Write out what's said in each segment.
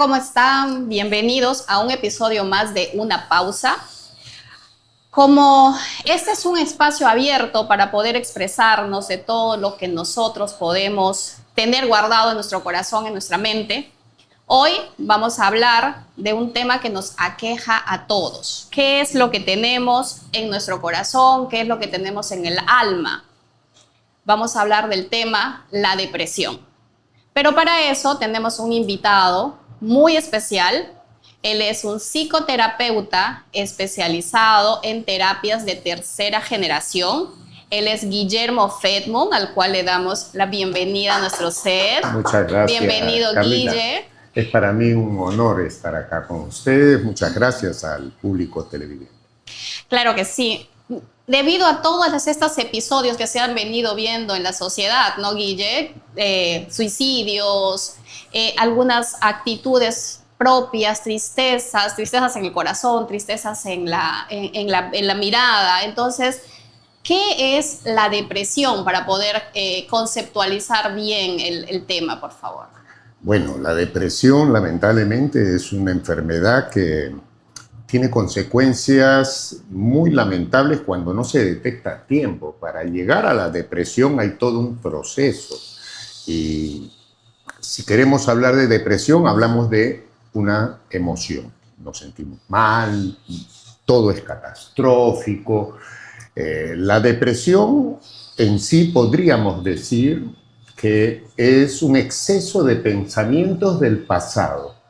¿cómo están? Bienvenidos a un episodio más de Una Pausa. Como este es un espacio abierto para poder expresarnos de todo lo que nosotros podemos tener guardado en nuestro corazón, en nuestra mente, hoy vamos a hablar de un tema que nos aqueja a todos. ¿Qué es lo que tenemos en nuestro corazón? ¿Qué es lo que tenemos en el alma? Vamos a hablar del tema, la depresión. Pero para eso tenemos un invitado muy especial. Él es un psicoterapeuta especializado en terapias de tercera generación. Él es Guillermo Fedmund, al cual le damos la bienvenida a nuestro set. Muchas gracias. Bienvenido, Carlita. Guille. Es para mí un honor estar acá con ustedes. Muchas gracias al público televidente. Claro que sí. Debido a todos estos episodios que se han venido viendo en la sociedad, ¿no, Guille? Suicidios, algunas actitudes propias, tristezas en el corazón, tristezas en la mirada. Entonces, ¿qué es la depresión para poder conceptualizar bien el tema, por favor? Bueno, la depresión lamentablemente es una enfermedad que tiene consecuencias muy lamentables cuando no se detecta a tiempo. Para llegar a la depresión hay todo un proceso. Y si queremos hablar de depresión, hablamos de una emoción. Nos sentimos mal, todo es catastrófico. La depresión en sí podríamos decir que es un exceso de pensamientos del pasado.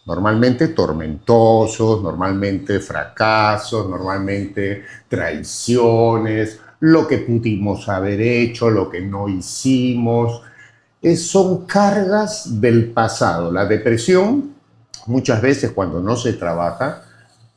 Normalmente tormentosos, normalmente fracasos, normalmente traiciones, lo que pudimos haber hecho, lo que no hicimos. Son cargas del pasado. La depresión, muchas veces cuando no se trabaja,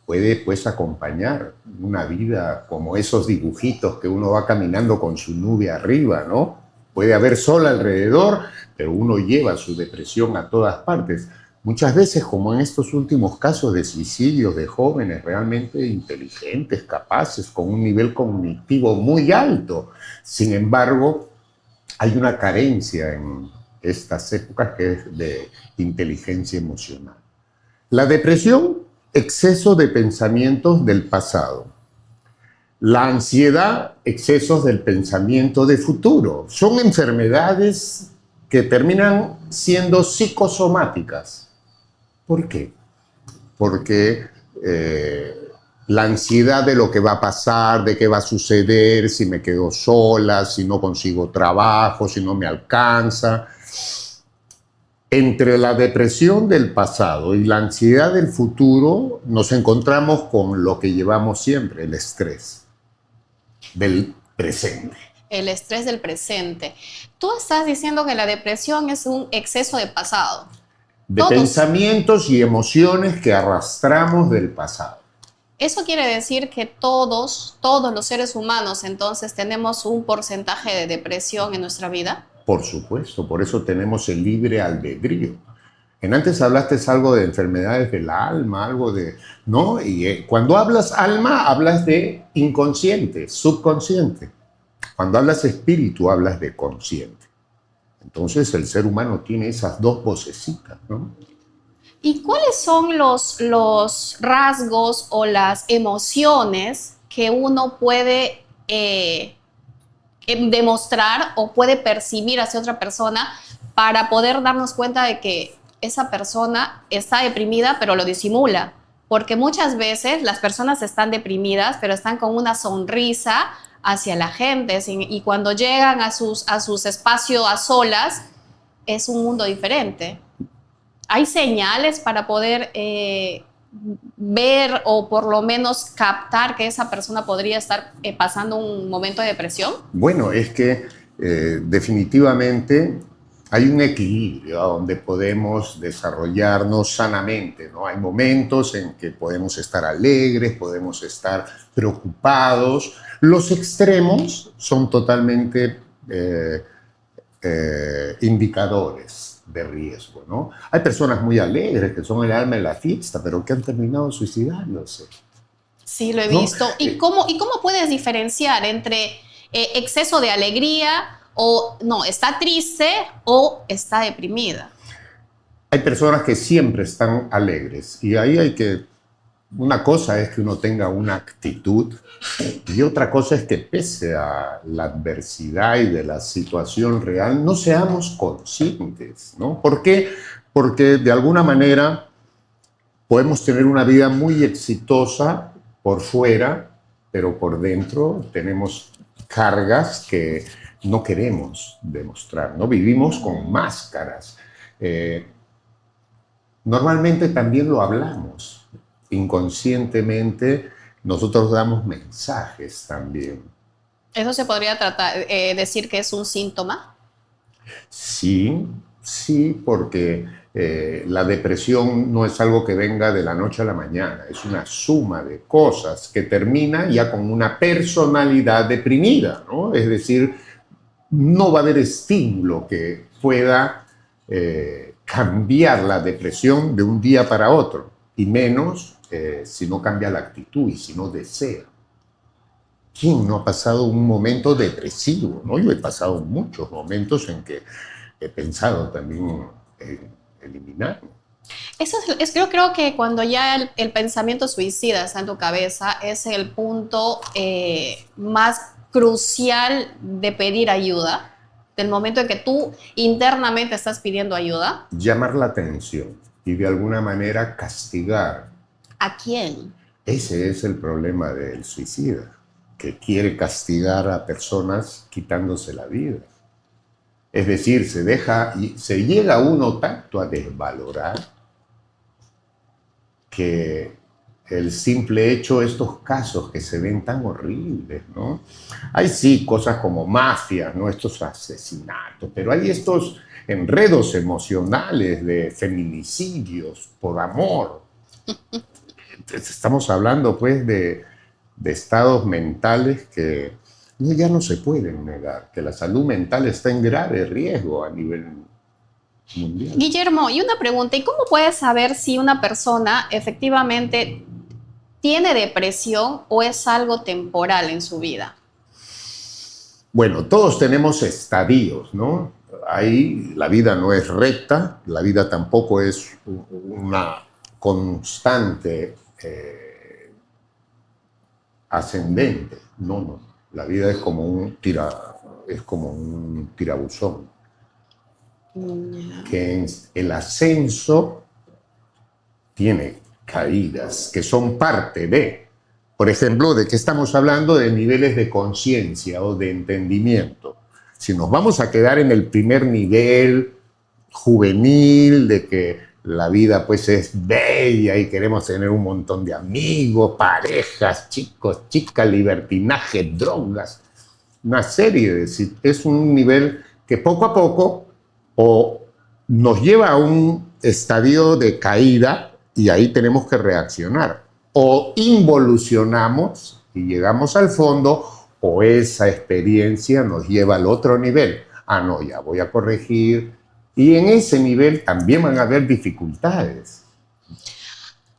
puede pues acompañar una vida como esos dibujitos que uno va caminando con su nube arriba, ¿no? Puede haber sol alrededor, pero uno lleva su depresión a todas partes. Muchas veces, como en estos últimos casos de suicidios de jóvenes realmente inteligentes, capaces, con un nivel cognitivo muy alto. Sin embargo, hay una carencia en estas épocas que es de inteligencia emocional. La depresión, exceso de pensamientos del pasado. La ansiedad, excesos del pensamiento de futuro. Son enfermedades que terminan siendo psicosomáticas. ¿Por qué? Porque la ansiedad de lo que va a pasar, de qué va a suceder, si me quedo sola, si no consigo trabajo, si no me alcanza. Entre la depresión del pasado y la ansiedad del futuro nos encontramos con lo que llevamos siempre, el estrés del presente. El estrés del presente. Tú estás diciendo que la depresión es un exceso de pasado. De pensamientos y emociones que arrastramos del pasado. Eso quiere decir que todos los seres humanos entonces tenemos un porcentaje de depresión en nuestra vida. Por supuesto, por eso tenemos el libre albedrío. Antes hablaste algo de enfermedades del alma, algo de... ¿no? Y cuando hablas alma, hablas de inconsciente, subconsciente. Cuando hablas espíritu, hablas de consciente. Entonces el ser humano tiene esas dos vocecitas, ¿no? ¿Y cuáles son los rasgos o las emociones que uno puede demostrar o puede percibir hacia otra persona para poder darnos cuenta de que esa persona está deprimida pero lo disimula? Porque muchas veces las personas están deprimidas pero están con una sonrisa hacia la gente, y cuando llegan a sus espacios a solas es un mundo diferente. ¿Hay señales para poder ver o por lo menos captar que esa persona podría estar pasando un momento de depresión? Bueno, es que definitivamente hay un equilibrio donde podemos desarrollarnos sanamente, ¿no? Hay momentos en que podemos estar alegres, podemos estar preocupados. Los extremos son totalmente indicadores de riesgo, ¿no? Hay personas muy alegres que son el alma de la fiesta, pero que han terminado suicidándose. Sí, lo he visto. ¿No? ¿Y cómo puedes diferenciar entre exceso de alegría o no, está triste o está deprimida? Hay personas que siempre están alegres y ahí hay que, una cosa es que uno tenga una actitud y otra cosa es que pese a la adversidad y de la situación real, no seamos conscientes, ¿no? ¿Por qué? Porque de alguna manera podemos tener una vida muy exitosa por fuera, pero por dentro tenemos cargas que no queremos demostrar, ¿no? Vivimos con máscaras. Eh, Normalmente también lo hablamos. Inconscientemente nosotros damos mensajes también. Eso se podría decir que es un síntoma. Sí, sí, porque la depresión no es algo que venga de la noche a la mañana, es una suma de cosas que termina ya con una personalidad deprimida, ¿no? Es decir, no va a haber estímulo que pueda cambiar la depresión de un día para otro, y menos si no cambia la actitud y si no desea. ¿Quién no ha pasado un momento depresivo? ¿No? Yo he pasado muchos momentos en que he pensado también en eliminarme. Yo creo que cuando ya el pensamiento suicida está en tu cabeza, es el punto más crucial de pedir ayuda, del momento en que tú internamente estás pidiendo ayuda. Llamar la atención y de alguna manera castigar. ¿A quién? Ese es el problema del suicida, que quiere castigar a personas quitándose la vida. Es decir, se llega uno tanto a desvalorar que el simple hecho, estos casos que se ven tan horribles, ¿no? Hay sí cosas como mafias, ¿no? Estos asesinatos, pero hay estos enredos emocionales de feminicidios por amor. Estamos hablando pues de estados mentales que ya no se pueden negar, que la salud mental está en grave riesgo a nivel mundial. Guillermo, y una pregunta, ¿y cómo puedes saber si una persona efectivamente tiene depresión o es algo temporal en su vida? Bueno, todos tenemos estadios, ¿no? Ahí la vida no es recta, la vida tampoco es una constante ascendente. No, no. La vida es como es como un tirabuzón. Que en el ascenso tiene caídas que son parte de, por ejemplo, ¿de qué estamos hablando? De niveles de conciencia o de entendimiento. Si nos vamos a quedar en el primer nivel juvenil de que la vida pues es bella y queremos tener un montón de amigos, parejas, chicos, chicas, libertinaje, drogas, una serie de... Es un nivel que poco a poco o nos lleva a un estadio de caída y ahí tenemos que reaccionar. O involucionamos y llegamos al fondo, o esa experiencia nos lleva al otro nivel. Ah, no, ya voy a corregir. Y en ese nivel también van a haber dificultades.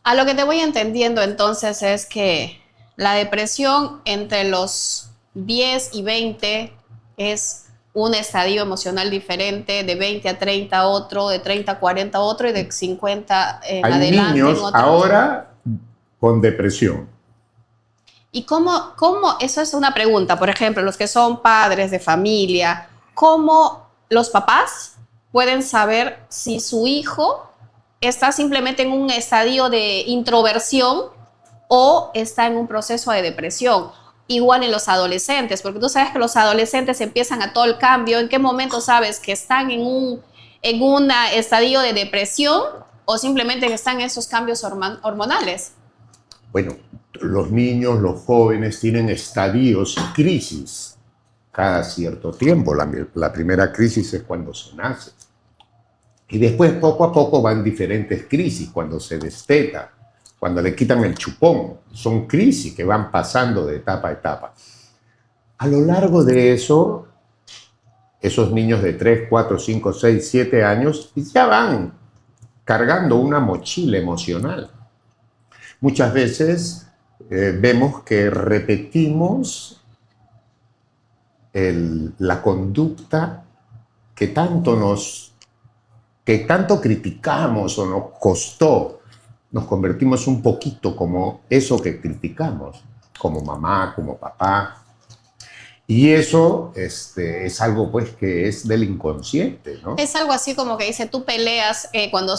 A lo que te voy entendiendo entonces es que la depresión entre los 10 y 20 es un estadio emocional diferente, de 20 a 30 otro, de 30 a 40 otro y de 50 en Hay adelante. niños ahora con depresión. ¿Y cómo, eso es una pregunta, por ejemplo, los que son padres de familia, cómo los papás pueden saber si su hijo está simplemente en un estadio de introversión o está en un proceso de depresión? Igual en los adolescentes, porque tú sabes que los adolescentes empiezan a todo el cambio. ¿En qué momento sabes que están en un estadio de depresión o simplemente que están en esos cambios hormonales? Bueno, los niños, los jóvenes tienen estadios y crisis cada cierto tiempo. La primera crisis es cuando se nace. Y después, poco a poco, van diferentes crisis, cuando se desteta, cuando le quitan el chupón. Son crisis que van pasando de etapa a etapa. A lo largo de eso, esos niños de 3, 4, 5, 6, 7 años ya van cargando una mochila emocional. Muchas veces vemos que repetimos la conducta que tanto nos que tanto criticamos o nos costó, nos convertimos un poquito como eso que criticamos, como mamá, como papá. Y eso es algo pues que es del inconsciente, ¿no? Es algo así como que dice, tú peleas cuando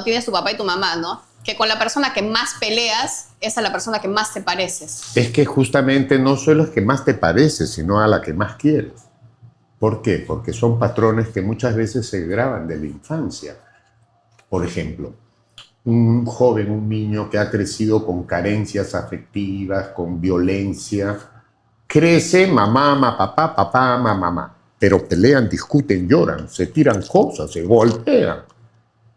tienes tu papá y tu mamá, ¿no? Que con la persona que más peleas es a la persona que más te pareces. Es que justamente no solo es que más te parece, sino a la que más quieres. ¿Por qué? Porque son patrones que muchas veces se graban de la infancia. Por ejemplo, un joven, un niño que ha crecido con carencias afectivas, con violencia, crece mamá ama papá, papá ama mamá, pero pelean, discuten, lloran, se tiran cosas, se golpean.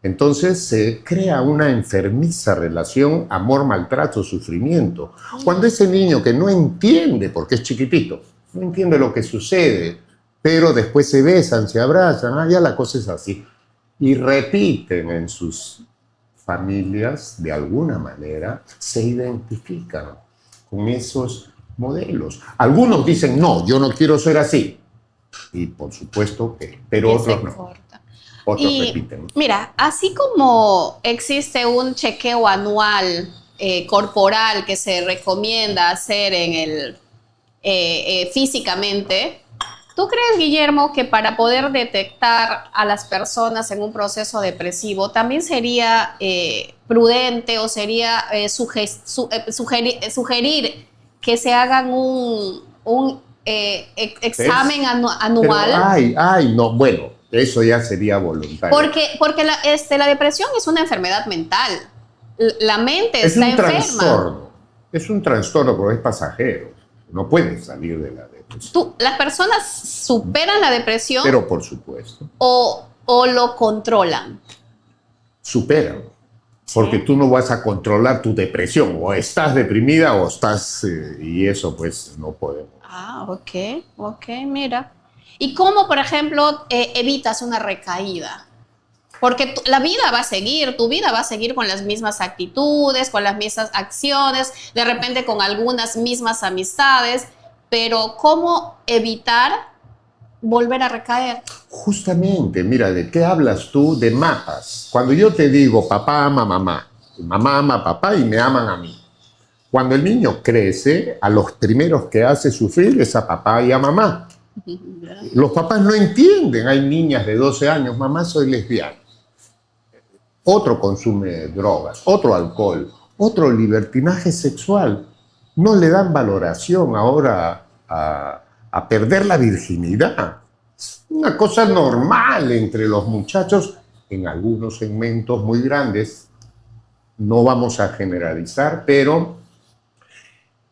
Entonces se crea una enfermiza relación amor-maltrato, sufrimiento. Cuando ese niño que no entiende, porque es chiquitito, no entiende lo que sucede, pero después se besan, se abrazan, ya la cosa es así. Y repiten en sus familias, de alguna manera, se identifican con esos modelos. Algunos dicen, no, yo no quiero ser así. Y por supuesto que, pero otros no. Corta. Otros repiten. Mira, así como existe un chequeo anual corporal que se recomienda hacer físicamente, ¿tú crees, Guillermo, que para poder detectar a las personas en un proceso depresivo también sería prudente o sería sugerir que se hagan un examen anual? Pero, no, bueno, eso ya sería voluntario. Porque la depresión es una enfermedad mental. La mente está enferma. Es un trastorno, pero es pasajero. No puedes salir de la depresión. ¿Las personas superan la depresión? Pero por supuesto. ¿O lo controlan? Superan. ¿Sí? Porque tú no vas a controlar tu depresión. O estás deprimida o estás... y eso pues no podemos. Ah, ok, mira. ¿Y cómo, por ejemplo, evitas una recaída? Porque la vida va a seguir, tu vida va a seguir con las mismas actitudes, con las mismas acciones, de repente con algunas mismas amistades, pero ¿cómo evitar volver a recaer? Justamente, mira, ¿de qué hablas tú? De mapas. Cuando yo te digo papá ama mamá, mamá ama papá y me aman a mí. Cuando el niño crece, a los primeros que hace sufrir es a papá y a mamá. Los papás no entienden. Hay niñas de 12 años, mamá, soy lesbiana. Otro consume drogas, otro alcohol, otro libertinaje sexual. No le dan valoración ahora a perder la virginidad. Es una cosa normal entre los muchachos en algunos segmentos muy grandes. No vamos a generalizar, pero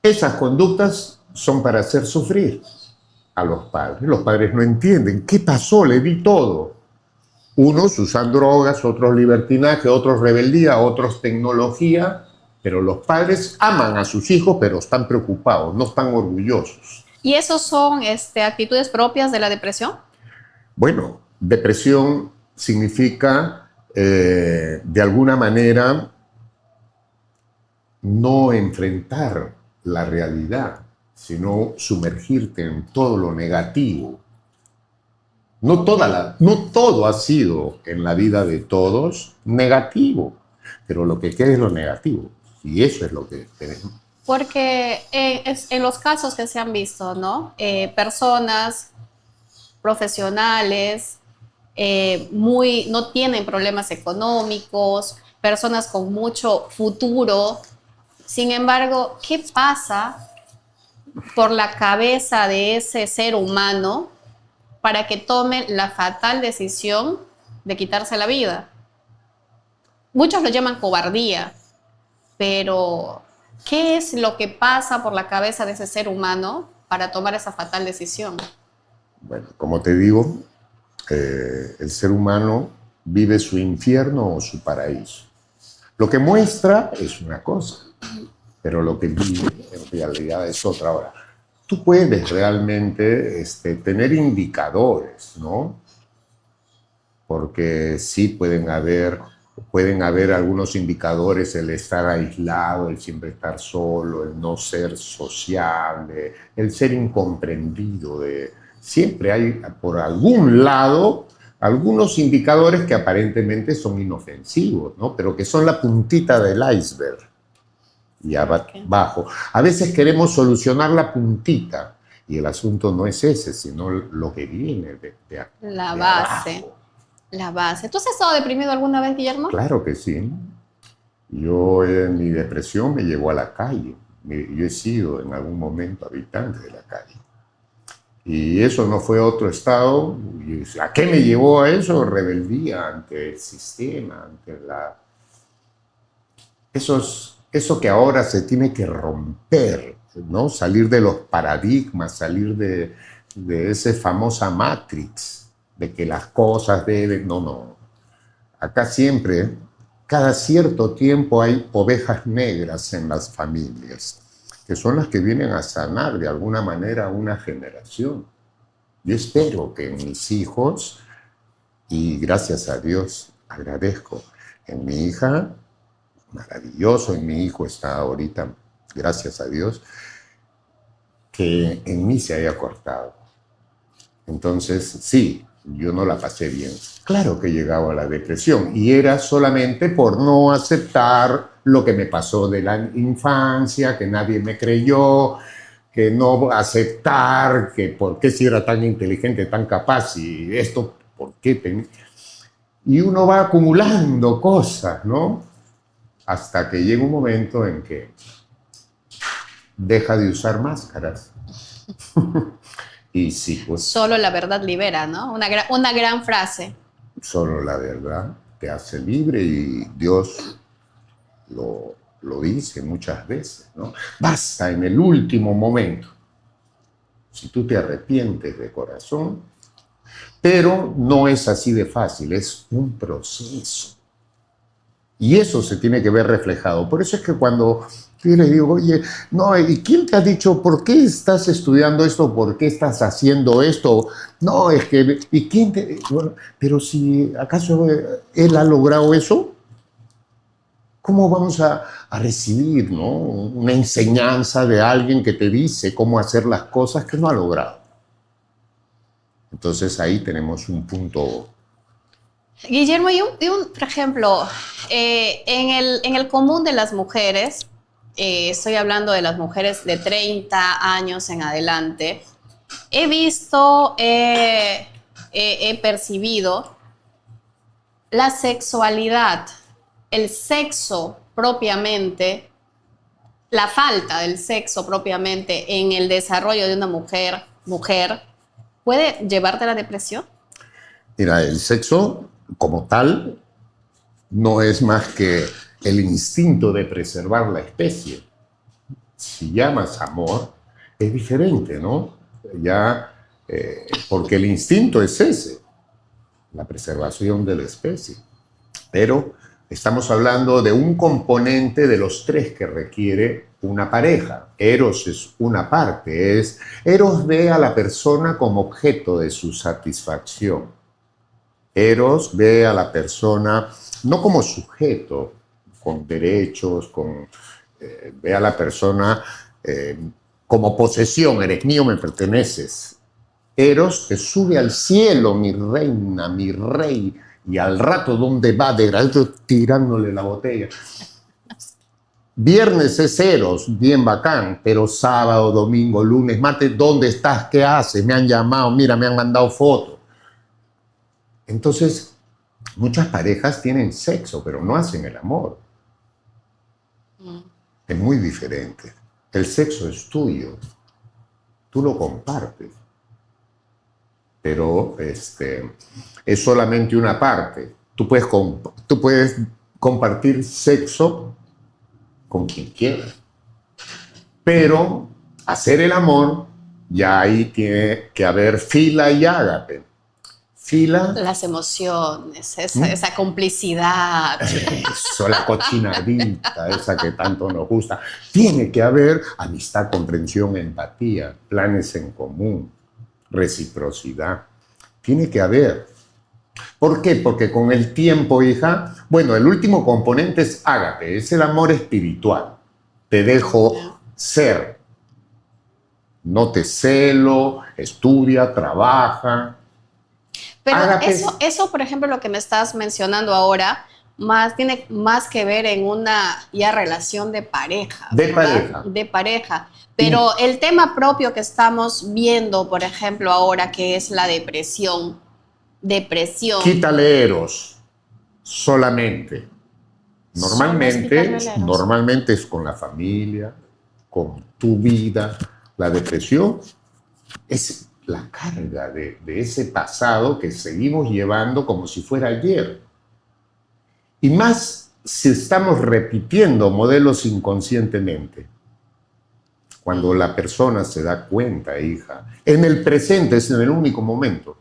esas conductas son para hacer sufrir a los padres. Los padres no entienden. ¿Qué pasó? Le di todo. Unos usan drogas, otros libertinaje, otros rebeldía, otros tecnología, pero los padres aman a sus hijos, pero están preocupados, no están orgullosos. ¿Y esos son actitudes propias de la depresión? Bueno, depresión significa, de alguna manera, no enfrentar la realidad, sino sumergirte en todo lo negativo. No todo ha sido en la vida de todos negativo, pero lo que queda es lo negativo. Y eso es lo que tenemos. Porque en los casos que se han visto, ¿no? Personas profesionales no tienen problemas económicos, personas con mucho futuro. Sin embargo, ¿qué pasa por la cabeza de ese ser humano para que tome la fatal decisión de quitarse la vida? Muchos lo llaman cobardía, pero ¿qué es lo que pasa por la cabeza de ese ser humano para tomar esa fatal decisión? Bueno, como te digo, el ser humano vive su infierno o su paraíso. Lo que muestra es una cosa, pero lo que vive en realidad es otra. Ahora, tú puedes realmente tener indicadores, ¿no? Porque sí pueden haber algunos indicadores, el estar aislado, el siempre estar solo, el no ser sociable, el ser incomprendido. Siempre hay por algún lado algunos indicadores que aparentemente son inofensivos, ¿no? Pero que son la puntita del iceberg y abajo. A veces queremos solucionar la puntita y el asunto no es ese, sino lo que viene La de base. abajo. La base. ¿Tú has estado deprimido alguna vez, Guillermo? Claro que sí. Yo en mi depresión me llevó a la calle. Yo he sido en algún momento habitante de la calle. Y eso no fue otro estado. ¿A qué me llevó a eso? Rebeldía ante el sistema, ante eso que ahora se tiene que romper, ¿no? Salir de los paradigmas, salir de esa famosa Matrix, de que las cosas deben... No, no. Acá siempre, cada cierto tiempo hay ovejas negras en las familias, que son las que vienen a sanar de alguna manera a una generación. Yo espero que en mis hijos, y gracias a Dios agradezco, en mi hija, maravilloso, en mi hijo está ahorita, gracias a Dios, que en mí se haya cortado. Entonces, sí, yo no la pasé bien. Claro que llegaba a la depresión y era solamente por no aceptar lo que me pasó de la infancia, que nadie me creyó, que no aceptar, que por qué si era tan inteligente, tan capaz y esto, por qué. Y uno va acumulando cosas, ¿no? Hasta que llega un momento en que deja de usar máscaras. Y sí, pues... Solo la verdad libera, ¿no? Una gran frase. Solo la verdad te hace libre y Dios lo dice muchas veces, ¿no? Basta en el último momento. Si tú te arrepientes de corazón, pero no es así de fácil, es un proceso. Y eso se tiene que ver reflejado. Por eso es que cuando yo le digo, oye, no, ¿y quién te ha dicho por qué estás estudiando esto? ¿Por qué estás haciendo esto? No, es que, ¿y quién te...? Bueno, pero si acaso él ha logrado eso, ¿cómo vamos a recibir, ¿no? Una enseñanza de alguien que te dice cómo hacer las cosas que no ha logrado? Entonces ahí tenemos un punto. Guillermo, por ejemplo, en el común de las mujeres, estoy hablando de las mujeres de 30 años en adelante, he visto, he percibido la sexualidad, el sexo propiamente, la falta del sexo propiamente en el desarrollo de una mujer, ¿puede llevarte a la depresión? Mira, el sexo como tal no es más que el instinto de preservar la especie. Si llamas amor, es diferente, ¿no? Ya, porque el instinto es ese, la preservación de la especie. Pero estamos hablando de un componente de los tres que requiere una pareja. Eros es una parte, Eros ve a la persona como objeto de su satisfacción. Eros ve a la persona no como sujeto, con derechos, ve a la persona como posesión, eres mío, me perteneces. Eros te sube al cielo, mi reina, mi rey, y al rato donde va de grado tirándole la botella. Viernes es Eros, bien bacán, pero sábado, domingo, lunes, martes, ¿dónde estás? ¿Qué haces? Me han llamado, mira, me han mandado fotos. Entonces, muchas parejas tienen sexo, pero no hacen el amor. Es muy diferente. El sexo es tuyo. Tú lo compartes. Pero es solamente una parte. Tú puedes compartir sexo con quien quieras. Pero hacer el amor, ya ahí tiene que haber fila y ágape. Fila. Las emociones, esa complicidad. Eso, la cochinadita, esa que tanto nos gusta. Tiene que haber amistad, comprensión, empatía, planes en común, reciprocidad. Tiene que haber. ¿Por qué? Porque con el tiempo, hija, bueno, el último componente es ágape, es el amor espiritual. Te dejo ser. No te celo, estudia, trabaja. Pero eso, por ejemplo, lo que me estás mencionando ahora, tiene más que ver en una ya relación de pareja. De ¿verdad? pareja. De pareja. Pero el tema propio que estamos viendo, por ejemplo, ahora, que es la depresión. Quítale eros solamente. Normalmente es con la familia, con tu vida. La depresión es la carga de ese pasado que seguimos llevando como si fuera ayer. Y más si estamos repitiendo modelos inconscientemente. Cuando la persona se da cuenta, hija, en el presente es en el único momento,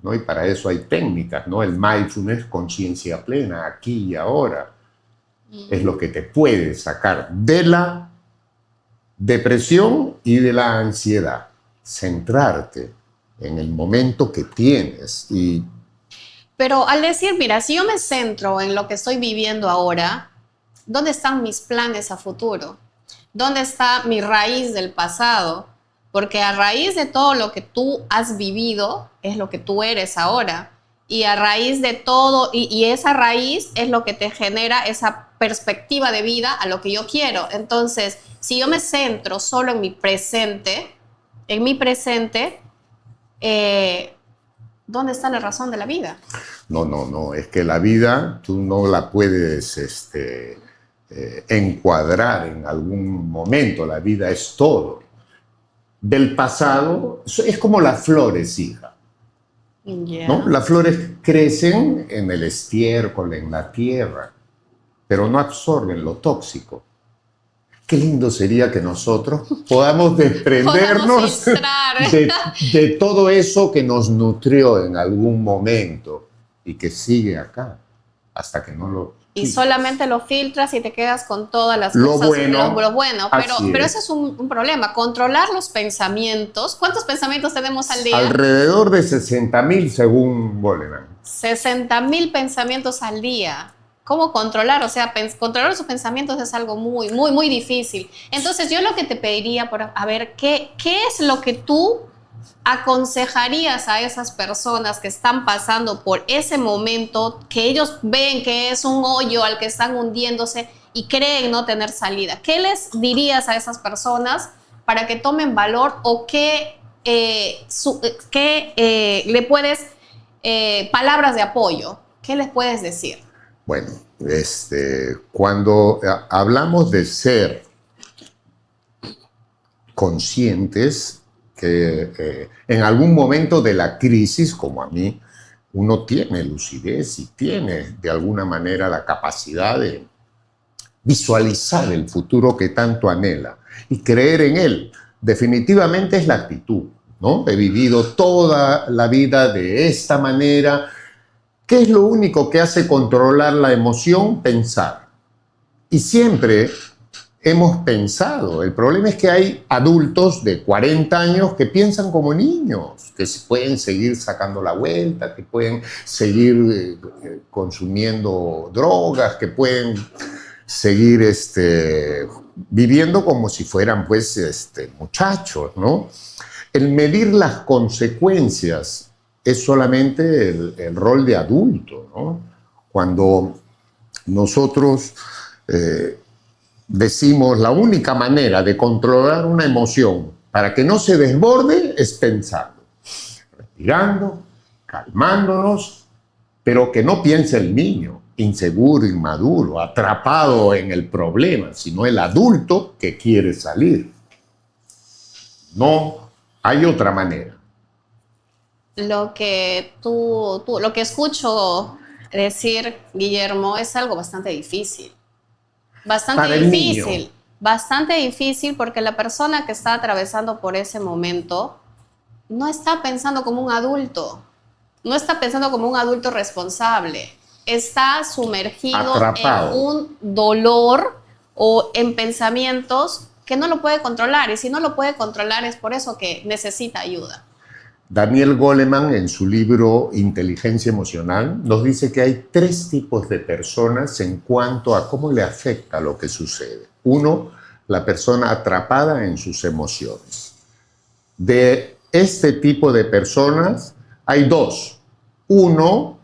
¿no? Y para eso hay técnicas, ¿no? El mindfulness, conciencia plena, aquí y ahora, es lo que te puede sacar de la depresión y de la ansiedad. Centrarte en el momento que tienes. Pero al decir, mira, si yo me centro en lo que estoy viviendo ahora, ¿dónde están mis planes a futuro? ¿Dónde está mi raíz del pasado? Porque a raíz de todo lo que tú has vivido es lo que tú eres ahora. Y a raíz de todo, y esa raíz es lo que te genera esa perspectiva de vida a lo que yo quiero. Entonces, si yo me centro solo en mi presente, ¿dónde está la razón de la vida? No, es que la vida tú no la puedes encuadrar en algún momento, la vida es todo. Del pasado, es como las flores, hija. Yeah. ¿No? Las flores crecen en el estiércol, en la tierra, pero no absorben lo tóxico. Qué lindo sería que nosotros podamos desprendernos de todo eso que nos nutrió en algún momento y que sigue acá hasta que no lo... Y solamente lo filtras y te quedas con todas las cosas. Lo bueno. Pero ese es un problema. Controlar los pensamientos. ¿Cuántos pensamientos tenemos al día? Alrededor de 60.000 según Goleman. 60.000 pensamientos al día. ¿Cómo controlar? O sea, controlar sus pensamientos es algo muy, muy, muy difícil. Entonces, yo lo que te pediría, a ver, ¿qué es lo que tú aconsejarías a esas personas que están pasando por ese momento, que ellos ven que es un hoyo al que están hundiéndose y creen no tener salida? ¿Qué les dirías a esas personas para que tomen valor o qué le puedes, palabras de apoyo, qué les puedes decir? Bueno, cuando hablamos de ser conscientes, que en algún momento de la crisis, como a mí, uno tiene lucidez y tiene de alguna manera la capacidad de visualizar el futuro que tanto anhela y creer en él. Definitivamente es la actitud, ¿no? He vivido toda la vida de esta manera. ¿Qué es lo único que hace controlar la emoción? Pensar. Y siempre hemos pensado. El problema es que hay adultos de 40 años que piensan como niños, que se pueden seguir sacando la vuelta, que pueden seguir consumiendo drogas, que pueden seguir viviendo como si fueran pues muchachos, ¿no? El medir las consecuencias es solamente el rol de adulto, ¿no? Cuando nosotros decimos la única manera de controlar una emoción para que no se desborde es pensando, respirando, calmándonos, pero que no piense el niño, inseguro, inmaduro, atrapado en el problema, sino el adulto que quiere salir. No hay otra manera. Lo que lo que escucho decir, Guillermo, es algo bastante difícil. Bastante difícil porque la persona que está atravesando por ese momento no está pensando como un adulto, no está pensando como un adulto responsable, está sumergido atrapado en un dolor o en pensamientos que no lo puede controlar, y si no lo puede controlar es por eso que necesita ayuda. Daniel Goleman, en su libro Inteligencia Emocional, nos dice que hay 3 tipos de personas en cuanto a cómo le afecta lo que sucede. 1, la persona atrapada en sus emociones. De este tipo de personas hay 2. uno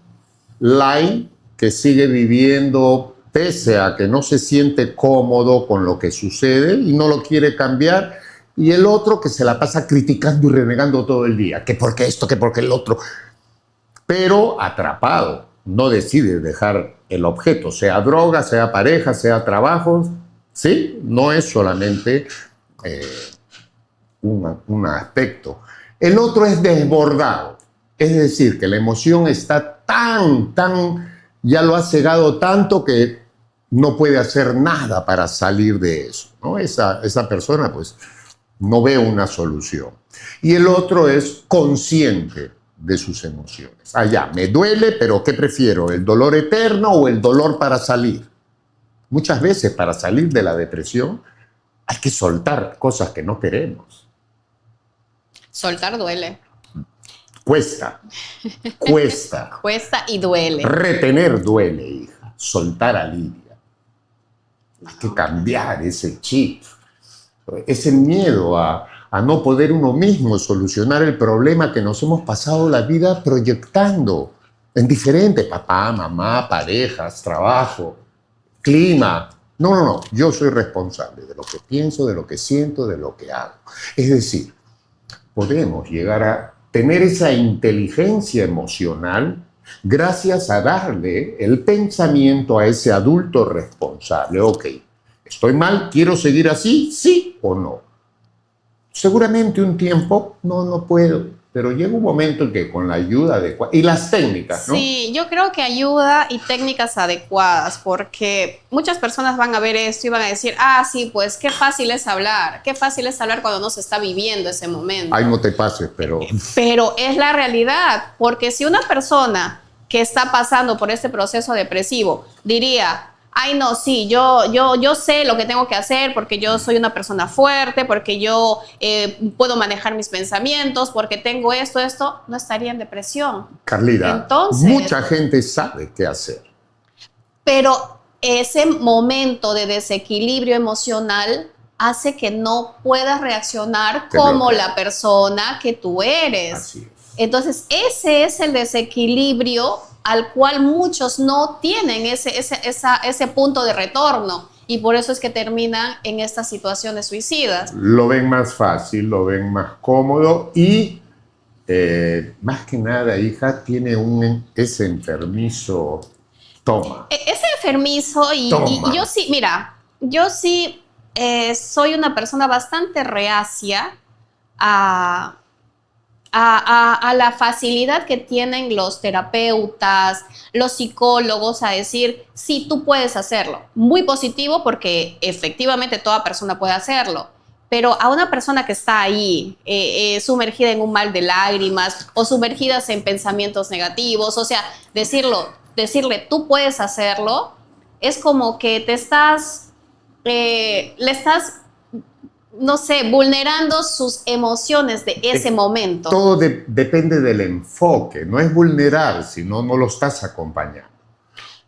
light que sigue viviendo pese a que no se siente cómodo con lo que sucede y no lo quiere cambiar, y el otro que se la pasa criticando y renegando todo el día, que por qué esto, que por qué el otro, pero atrapado, no decide dejar el objeto, sea droga, sea pareja, sea trabajo, ¿sí? No es solamente un aspecto. El otro es desbordado, es decir, que la emoción está ya lo ha cegado tanto que no puede hacer nada para salir de eso, ¿no? Esa persona pues no ve una solución. Y el otro es consciente de sus emociones. Ya, me duele, pero ¿qué prefiero? ¿El dolor eterno o el dolor para salir? Muchas veces para salir de la depresión hay que soltar cosas que no queremos. Soltar duele. Cuesta. Cuesta y duele. Retener duele, hija. Soltar alivia. Hay que cambiar ese chip. Ese miedo a no poder uno mismo solucionar el problema que nos hemos pasado la vida proyectando en diferentes, papá, mamá, parejas, trabajo, clima. No, yo soy responsable de lo que pienso, de lo que siento, de lo que hago. Es decir, podemos llegar a tener esa inteligencia emocional gracias a darle el pensamiento a ese adulto responsable. Ok, ¿estoy mal? ¿Quiero seguir así? ¿Sí o no? Seguramente un tiempo, no puedo, pero llega un momento en que con la ayuda adecuada, y las técnicas, ¿no? Sí, yo creo que ayuda y técnicas adecuadas, porque muchas personas van a ver esto y van a decir, sí, pues qué fácil es hablar cuando no se está viviendo ese momento. Ay, no te pases, pero... Pero es la realidad, porque si una persona que está pasando por este proceso depresivo diría, ay no, sí, yo sé lo que tengo que hacer porque yo soy una persona fuerte, porque yo puedo manejar mis pensamientos, porque tengo esto, no estaría en depresión. Carlita, entonces, mucha gente sabe qué hacer. Pero ese momento de desequilibrio emocional hace que no puedas reaccionar como la persona que tú eres. Así es. Entonces, ese es el desequilibrio al cual muchos no tienen ese punto de retorno, y por eso es que terminan en estas situaciones suicidas. Lo ven más fácil, lo ven más cómodo y más que nada, hija, tiene ese enfermizo toma. Es enfermizo y yo sí, mira, yo sí soy una persona bastante reacia a la facilidad que tienen los terapeutas, los psicólogos a decir, sí, tú puedes hacerlo. Muy positivo porque efectivamente toda persona puede hacerlo. Pero a una persona que está ahí sumergida en un mar de lágrimas o sumergidas en pensamientos negativos, o sea, decirle, tú puedes hacerlo, es como que le estás, no sé, vulnerando sus emociones de ese momento. Todo depende del enfoque, no es vulnerar, sino no lo estás acompañando.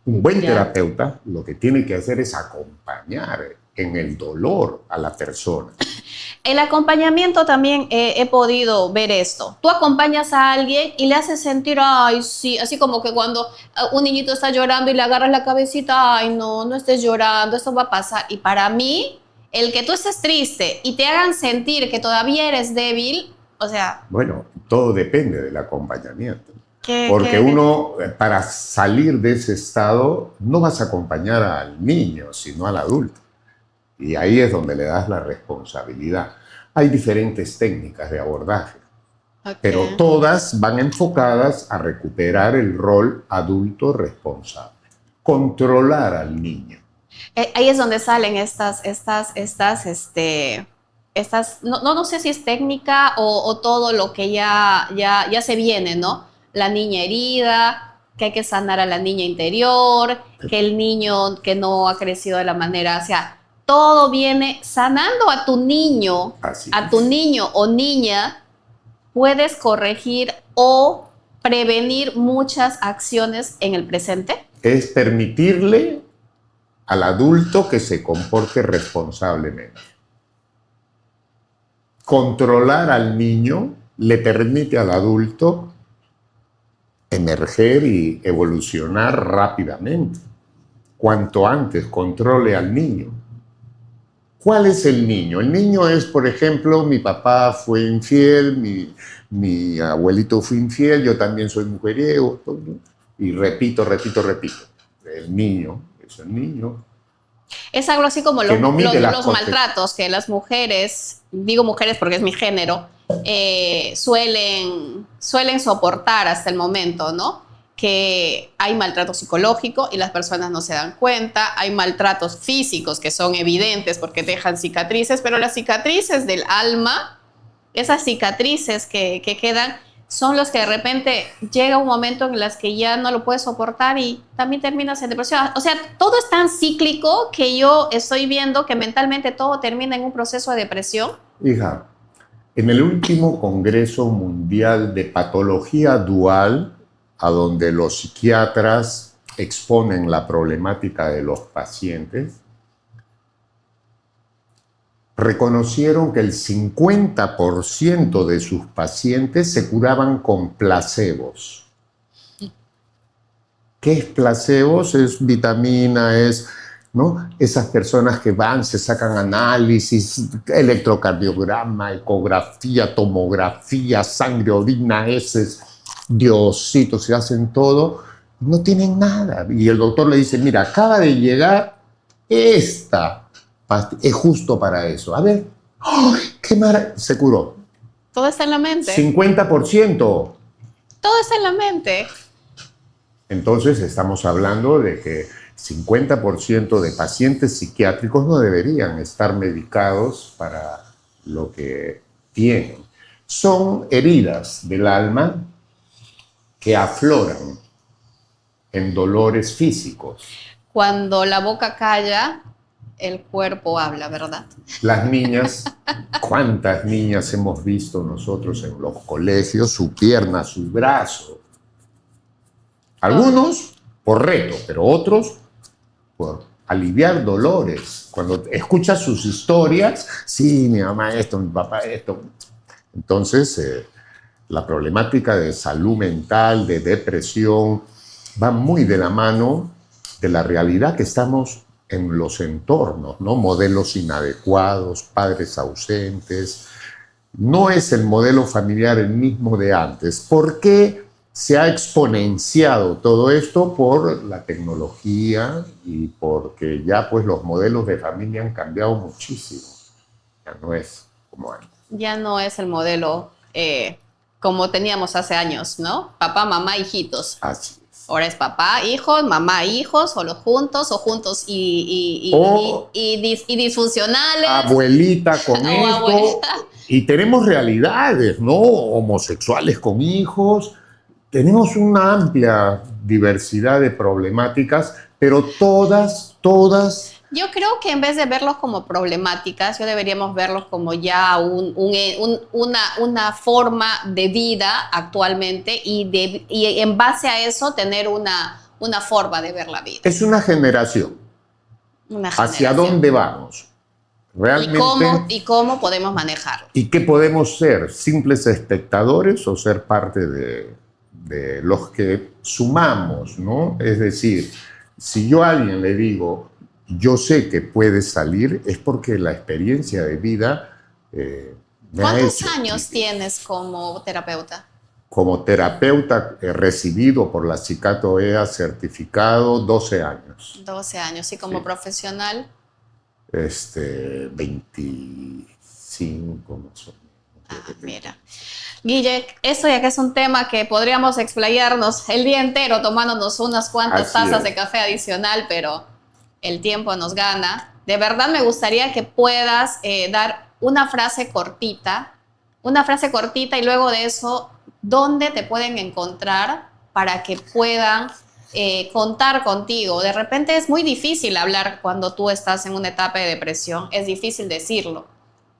Un buen terapeuta lo que tiene que hacer es acompañar en el dolor a la persona. El acompañamiento también he podido ver esto. Tú acompañas a alguien y le haces sentir, ay, sí, así como que cuando un niñito está llorando y le agarras la cabecita, ay, no estés llorando, esto va a pasar. Y para mí, el que tú estés triste y te hagan sentir que todavía eres débil, o sea... Bueno, todo depende del acompañamiento. Porque uno, para salir de ese estado, no vas a acompañar al niño, sino al adulto. Y ahí es donde le das la responsabilidad. Hay diferentes técnicas de abordaje, pero todas van enfocadas a recuperar el rol adulto responsable. Controlar al niño. Ahí es donde salen estas no sé si es técnica o todo lo que ya se viene, ¿no? La niña herida, que hay que sanar a la niña interior, que el niño que no ha crecido de la manera, o sea, todo viene sanando a tu niño, o niña, puedes corregir o prevenir muchas acciones en el presente. Es permitirle al adulto que se comporte responsablemente. Controlar al niño le permite al adulto emerger y evolucionar rápidamente. Cuanto antes controle al niño. ¿Cuál es el niño? El niño es, por ejemplo, mi papá fue infiel, mi abuelito fue infiel, yo también soy mujeriego, y repito. El niño es el niño. Es algo así como Que no mide las los cosas. maltratos que las mujeres, digo mujeres porque es mi género, suelen soportar hasta el momento, ¿no? Que hay maltrato psicológico y las personas no se dan cuenta, hay maltratos físicos que son evidentes porque dejan cicatrices, pero las cicatrices del alma, esas cicatrices que quedan, son los que de repente llega un momento en las que ya no lo puedes soportar y también terminas en depresión. O sea, todo es tan cíclico que yo estoy viendo que mentalmente todo termina en un proceso de depresión. Hija, en el último Congreso Mundial de Patología Dual, a donde los psiquiatras exponen la problemática de los pacientes, reconocieron que el 50% de sus pacientes se curaban con placebos. ¿Qué es placebos? Es vitamina, ¿no? Esas personas que van, se sacan análisis, electrocardiograma, ecografía, tomografía, sangre, orina, heces, diocitos, se hacen todo, no tienen nada. Y el doctor le dice, mira, acaba de llegar esta, es justo para eso. A ver, ¡ay, qué maravilla! Se curó. Todo está en la mente. 50%. Todo está en la mente. Entonces estamos hablando de que 50% de pacientes psiquiátricos no deberían estar medicados para lo que tienen. Son heridas del alma que afloran en dolores físicos. Cuando la boca calla, el cuerpo habla, ¿verdad? Las niñas, ¿cuántas niñas hemos visto nosotros en los colegios? Su pierna, su brazo. Algunos por reto, pero otros por aliviar dolores. Cuando escuchas sus historias, sí, mi mamá esto, mi papá esto. Entonces, la problemática de salud mental, de depresión, va muy de la mano de la realidad que estamos en los entornos, ¿no? Modelos inadecuados, padres ausentes. No es el modelo familiar el mismo de antes. ¿Por qué se ha exponenciado todo esto? Por la tecnología y porque ya pues los modelos de familia han cambiado muchísimo. Ya no es como antes. Ya no es el modelo como teníamos hace años, ¿no? Papá, mamá, hijitos. Así es. Ahora es papá, hijos, mamá, hijos, o juntos y disfuncionales. Abuelita con O esto. abuelita. Y tenemos realidades, ¿no? Homosexuales con hijos. Tenemos una amplia diversidad de problemáticas, pero todas Yo creo que en vez de verlos como problemáticas, deberíamos verlos como ya una forma de vida actualmente y en base a eso tener una forma de ver la vida. es una generación. Una ¿Hacia generación. dónde vamos? Realmente. ¿Y cómo podemos manejarlo? ¿Y qué podemos ser? ¿Simples espectadores o ser parte de los que sumamos, ¿no? Es decir, si yo a alguien le digo, yo sé que puede salir, es porque la experiencia de vida me ha ¿Cuántos hecho. años tienes como terapeuta? Como terapeuta recibido por la Cicatoea, certificado 12 años. 12 años. ¿Y como Sí. profesional? 25 más o menos. Mira. Guille, esto ya que es un tema que podríamos explayarnos el día entero tomándonos unas cuantas Así tazas es. de café adicional, pero el tiempo nos gana. De verdad me gustaría que puedas dar una frase cortita y luego de eso, ¿dónde te pueden encontrar para que puedan contar contigo? De repente es muy difícil hablar cuando tú estás en una etapa de depresión, es difícil decirlo.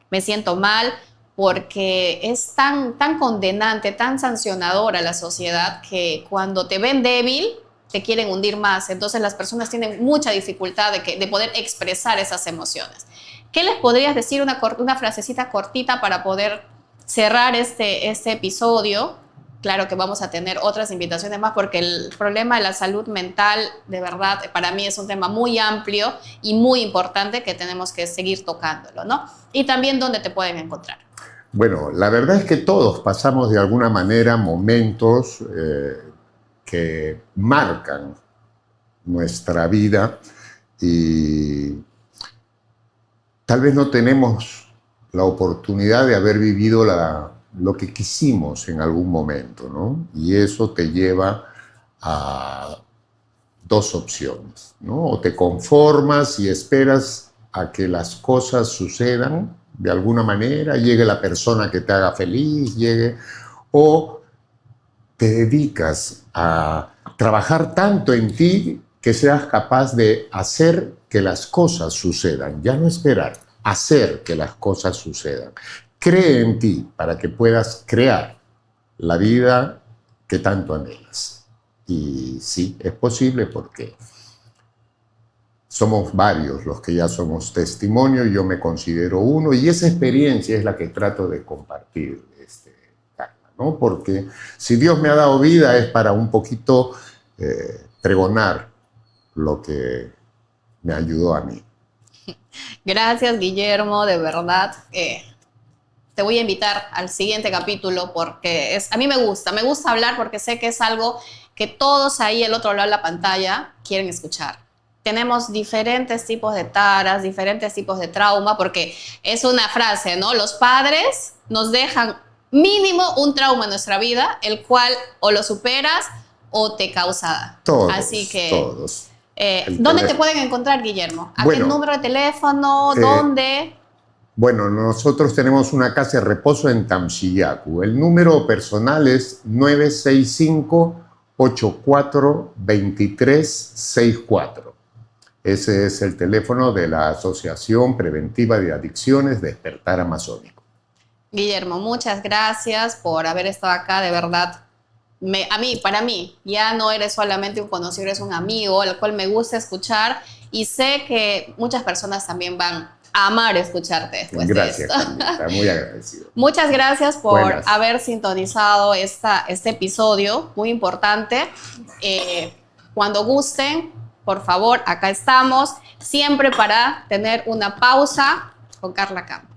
Me siento mal, porque es tan condenante, tan sancionadora la sociedad que cuando te ven débil te quieren hundir más. Entonces las personas tienen mucha dificultad de poder expresar esas emociones. ¿Qué les podrías decir, una frasecita cortita para poder cerrar este episodio claro que vamos a tener otras invitaciones más porque el problema de la salud mental, de verdad, para mí es un tema muy amplio y muy importante que tenemos que seguir tocándolo, ¿no? Y también dónde te pueden encontrar. Bueno, la verdad es que todos pasamos de alguna manera momentos que marcan nuestra vida y tal vez no tenemos la oportunidad de haber vivido lo que quisimos en algún momento, ¿no? Y eso te lleva a dos opciones, ¿no? O te conformas y esperas a que las cosas sucedan de alguna manera, llegue la persona que te haga feliz, o te dedicas a trabajar tanto en ti que seas capaz de hacer que las cosas sucedan, ya no esperar, hacer que las cosas sucedan. Cree en ti para que puedas crear la vida que tanto anhelas. Y sí, es posible porque somos varios los que ya somos testimonio, yo me considero uno, y esa experiencia es la que trato de compartir, Carla, ¿no? Porque si Dios me ha dado vida es para un poquito pregonar lo que me ayudó a mí. Gracias, Guillermo, de verdad. Te voy a invitar al siguiente capítulo porque a mí me gusta hablar porque sé que es algo que todos ahí, el otro lado de la pantalla, quieren escuchar. Tenemos diferentes tipos de taras, diferentes tipos de trauma, porque es una frase, ¿no? Los padres nos dejan mínimo un trauma en nuestra vida, el cual o lo superas o te causa. Todos, así que, todos. ¿Dónde te pueden encontrar, Guillermo? ¿A qué número de teléfono? ¿Dónde? Bueno, nosotros tenemos una casa de reposo en Tamsillacu. El número personal es 965-842364. Ese es el teléfono de la Asociación Preventiva de Adicciones Despertar Amazónico. Guillermo, muchas gracias por haber estado acá, de verdad. Para mí, ya no eres solamente un conocido, eres un amigo, al cual me gusta escuchar y sé que muchas personas también van a amar escucharte después gracias, de esto. Carlita, muy agradecido. Muchas gracias por haber sintonizado este episodio, muy importante. Cuando gusten, por favor, acá estamos, siempre para tener una pausa con Carla Campo.